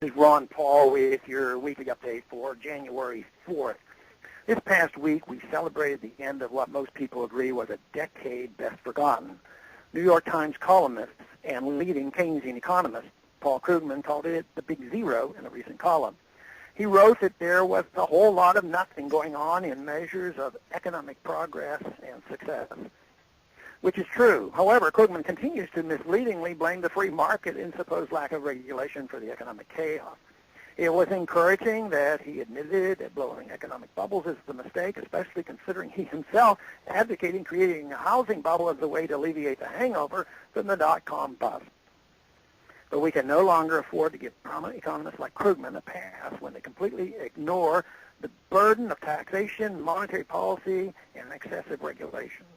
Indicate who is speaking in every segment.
Speaker 1: This is Ron Paul with your weekly update for January 4th. This past week, we celebrated the end of what most people agree was a decade best forgotten. New York Times columnist and leading Keynesian economist Paul Krugman called it the big zero in a recent column. He wrote that there was a whole lot of nothing going on in measures of economic progress and success, which is true. However, Krugman continues to misleadingly blame the free market in supposed lack of regulation for the economic chaos. It was encouraging that he admitted that blowing economic bubbles is the mistake, especially considering he himself advocating creating a housing bubble as a way to alleviate the hangover from the dotcom bust. But we can no longer afford to give prominent economists like Krugman a pass when they completely ignore the burden of taxation, monetary policy, and excessive regulations.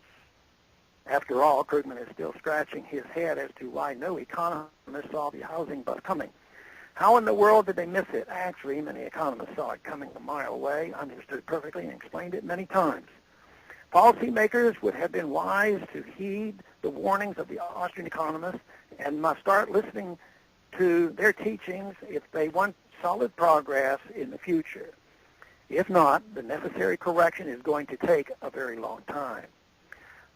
Speaker 1: After all, Krugman is still scratching his head as to why no economist saw the housing bust coming. How in the world did they miss it? Actually, many economists saw it coming a mile away, understood it perfectly, and explained it many times. Policymakers would have been wise to heed the warnings of the Austrian economists and must start listening to their teachings if they want solid progress in the future. If not, the necessary correction is going to take a very long time.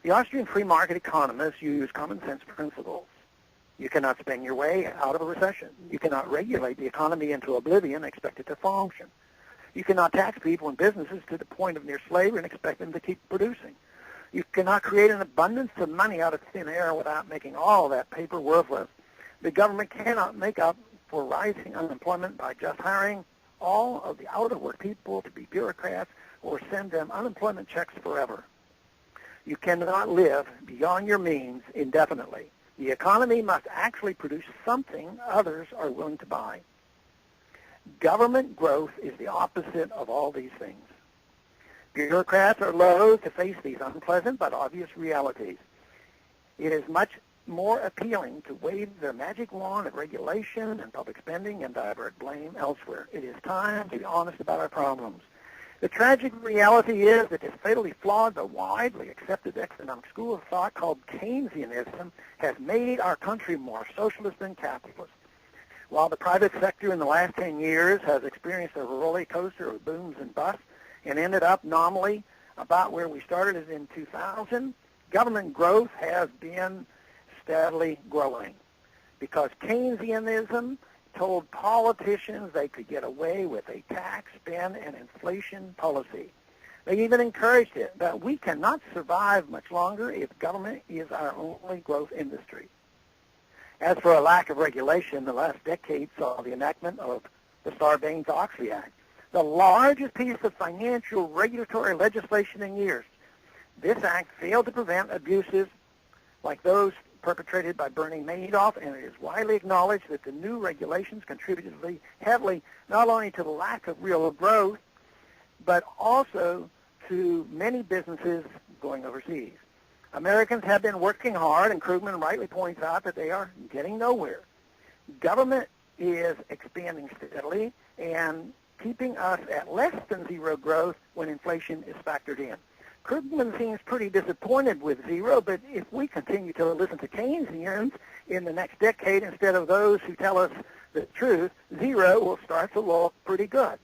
Speaker 1: The Austrian free market economists use common sense principles. You cannot spend your way out of a recession. You cannot regulate the economy into oblivion and expect it to function. You cannot tax people and businesses to the point of near slavery and expect them to keep producing. You cannot create an abundance of money out of thin air without making all that paper worthless. The government cannot make up for rising unemployment by just hiring all of the out-of-work people to be bureaucrats or send them unemployment checks forever. You cannot live beyond your means indefinitely. The economy must actually produce something others are willing to buy. Government growth is the opposite of all these things. Bureaucrats are loath to face these unpleasant but obvious realities. It is much more appealing to wave their magic wand of regulation and public spending and divert blame elsewhere. It is time to be honest about our problems. The tragic reality is that this fatally flawed but widely accepted economic school of thought called Keynesianism has made our country more socialist than capitalist. While the private sector in the last 10 years has experienced a roller coaster of booms and busts and ended up nominally about where we started in 2000, government growth has been steadily growing because Keynesianism told politicians they could get away with a tax, spend, and inflation policy. They even encouraged it, but we cannot survive much longer if government is our only growth industry. As for a lack of regulation, the last decade saw the enactment of the Sarbanes-Oxley Act, the largest piece of financial regulatory legislation in years. This act failed to prevent abuses like those perpetrated by Bernie Madoff, and it is widely acknowledged that the new regulations contributed heavily not only to the lack of real growth, but also to many businesses going overseas. Americans have been working hard, and Krugman rightly points out that they are getting nowhere. Government is expanding steadily and keeping us at less than zero growth when inflation is factored in. Krugman seems pretty disappointed with zero, but if we continue to listen to Keynesians in the next decade instead of those who tell us the truth, zero will start to look pretty good.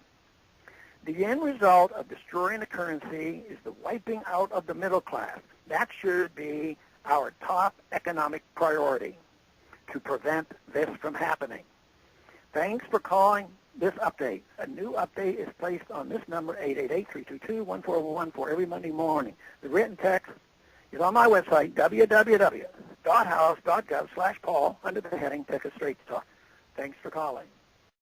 Speaker 1: The end result of destroying the currency is the wiping out of the middle class. That should be our top economic priority, to prevent this from happening. Thanks for calling this update. A new update is placed on this number, 888-322-1411, every Monday morning. The written text is on my website, www.house.gov/Paul, under the heading Texas Straight Talk. Thanks for calling.